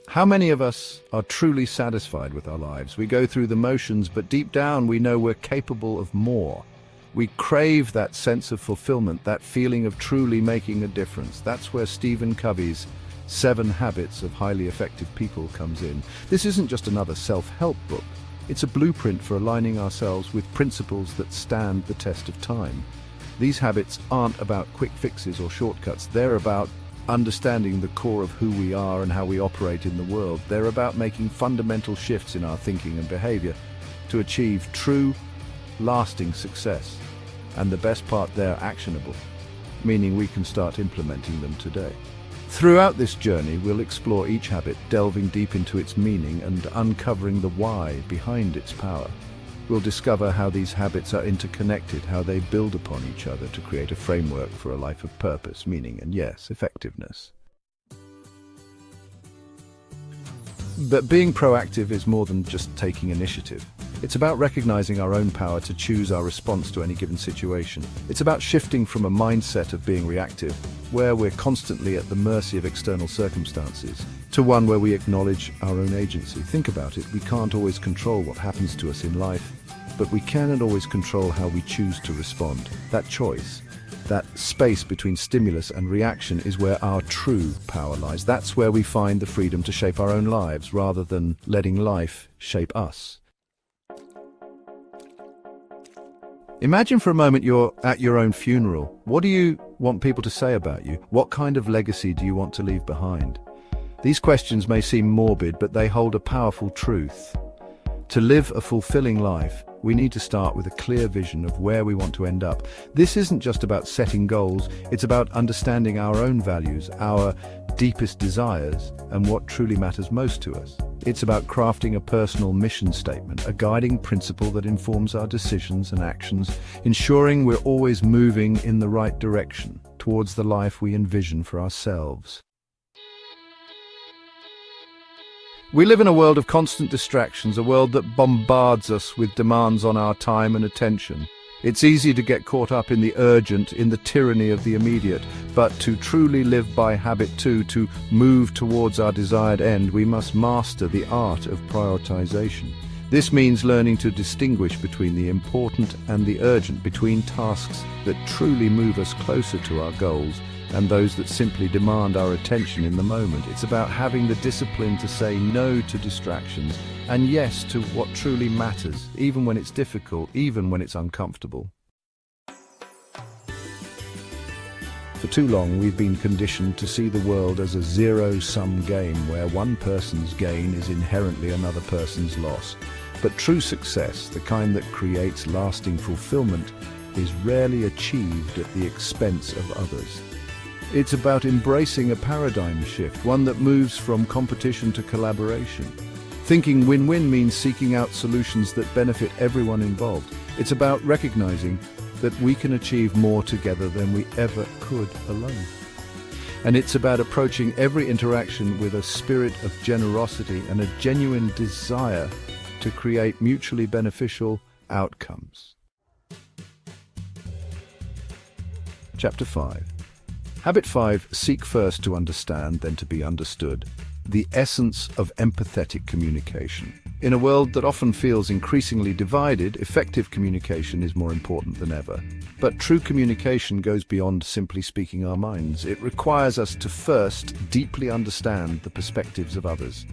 How many of us are truly satisfied with our lives? We go through the motions, but deep down we know we're capable of more. We crave that sense of fulfillment, that feeling of truly making a difference. That's where Stephen Covey's 7 Habits of Highly Effective People comes in. This isn't just another self-help book. It's a blueprint for aligning ourselves with principles that stand the test of time. These habits aren't about quick fixes or shortcuts. They're about understanding the core of who we are and how we operate in the world. They're about making fundamental shifts in our thinking and behavior to achieve true, lasting success. And the best part, they're actionable, meaning we can start implementing them today. Throughout this journey, we'll explore each habit, delving deep into its meaning and uncovering the why behind its power. We'll discover how these habits are interconnected, how they build upon each other to create a framework for a life of purpose, meaning, and yes, effectiveness. But being proactive is more than just taking initiative. It's about recognizing our own power to choose our response to any given situation. It's about shifting from a mindset of being reactive, where we're constantly at the mercy of external circumstances, to one where we acknowledge our own agency. Think about it, we can't always control what happens to us in life, but we can always control how we choose to respond. That choice, that space between stimulus and reaction, is where our true power lies. That's where we find the freedom to shape our own lives rather than letting life shape us. Imagine for a moment you're at your own funeral. What do you want people to say about you? What kind of legacy do you want to leave behind? These questions may seem morbid, but they hold a powerful truth. To live a fulfilling life, we need to start with a clear vision of where we want to end up. This isn't just about setting goals, it's about understanding our own values, our deepest desires, and what truly matters most to us. It's about crafting a personal mission statement, a guiding principle that informs our decisions and actions, ensuring we're always moving in the right direction towards the life we envision for ourselves. We live in a world of constant distractions, a world that bombards us with demands on our time and attention. It's easy to get caught up in the urgent, in the tyranny of the immediate, but to truly live by habit to move towards our desired end, we must master the art of prioritization. This means learning to distinguish between the important and the urgent, between tasks that truly move us closer to our goals and those that simply demand our attention in the moment. It's about having the discipline to say no to distractions and yes to what truly matters, even when it's difficult, even when it's uncomfortable. For too long, we've been conditioned to see the world as a zero-sum game where one person's gain is inherently another person's loss. But true success, the kind that creates lasting fulfillment, is rarely achieved at the expense of others. It's about embracing a paradigm shift, one that moves from competition to collaboration. Thinking win-win means seeking out solutions that benefit everyone involved. It's about recognizing that we can achieve more together than we ever could alone. And it's about approaching every interaction with a spirit of generosity and a genuine desire to create mutually beneficial outcomes. Chapter 5. Habit 5, seek first to understand, then to be understood. The essence of empathetic communication. In a world that often feels increasingly divided, effective communication is more important than ever. But true communication goes beyond simply speaking our minds. It requires us to first deeply understand the perspectives of others.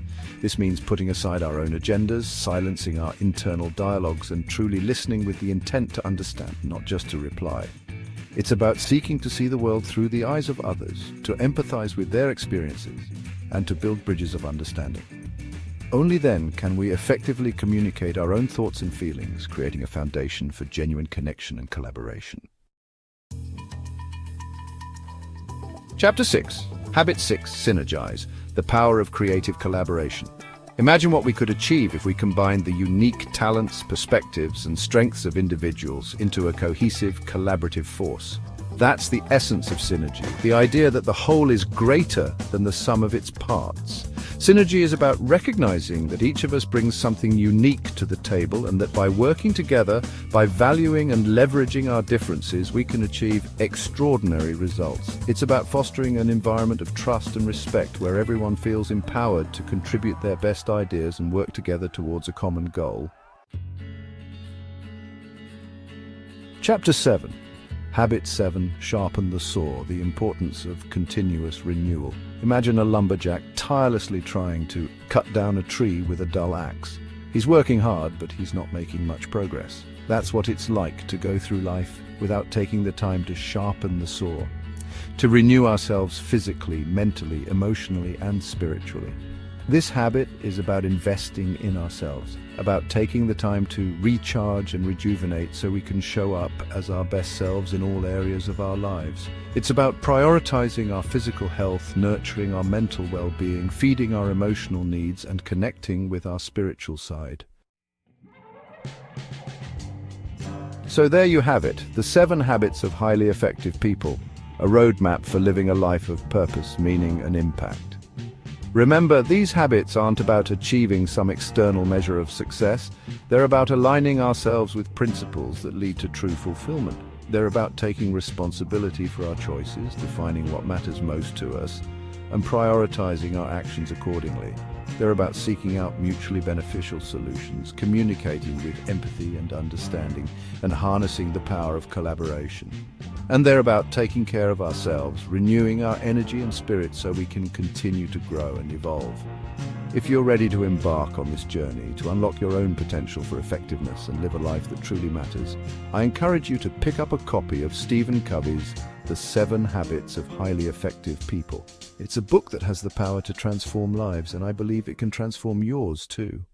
This means putting aside our own agendas, silencing our internal dialogues, and truly listening with the intent to understand, not just to reply. It's about seeking to see the world through the eyes of others, to empathize with their experiences, and to build bridges of understanding. Only then can we effectively communicate our own thoughts and feelings, creating a foundation for genuine connection and collaboration. Chapter 6. Habit 6, Synergise, the power of creative collaboration. Imagine what we could achieve if we combined the unique talents, perspectives, and strengths of individuals into a cohesive, collaborative force. That's the essence of synergy, the idea that the whole is greater than the sum of its parts. Synergy is about recognizing that each of us brings something unique to the table and that by working together, by valuing and leveraging our differences, we can achieve extraordinary results. It's about fostering an environment of trust and respect where everyone feels empowered to contribute their best ideas and work together towards a common goal. Chapter 7. Habit 7. Sharpen the saw, the importance of continuous renewal. Imagine a lumberjack tirelessly trying to cut down a tree with a dull axe. He's working hard, but he's not making much progress. That's what it's like to go through life without taking the time to sharpen the saw, to renew ourselves physically, mentally, emotionally, and spiritually. This habit is about investing in ourselves, about taking the time to recharge and rejuvenate so we can show up as our best selves in all areas of our lives. It's about prioritizing our physical health, nurturing our mental well-being, feeding our emotional needs, and connecting with our spiritual side. So there you have it, the 7 habits of highly effective people, a roadmap for living a life of purpose, meaning, and impact. Remember, these habits aren't about achieving some external measure of success. They're about aligning ourselves with principles that lead to true fulfillment. They're about taking responsibility for our choices, defining what matters most to us, and prioritizing our actions accordingly. They're about seeking out mutually beneficial solutions, communicating with empathy and understanding, and harnessing the power of collaboration. And they're about taking care of ourselves, renewing our energy and spirit so we can continue to grow and evolve. If you're ready to embark on this journey, to unlock your own potential for effectiveness and live a life that truly matters, I encourage you to pick up a copy of Stephen Covey's The 7 Habits of Highly Effective People. It's a book that has the power to transform lives, and I believe it can transform yours too.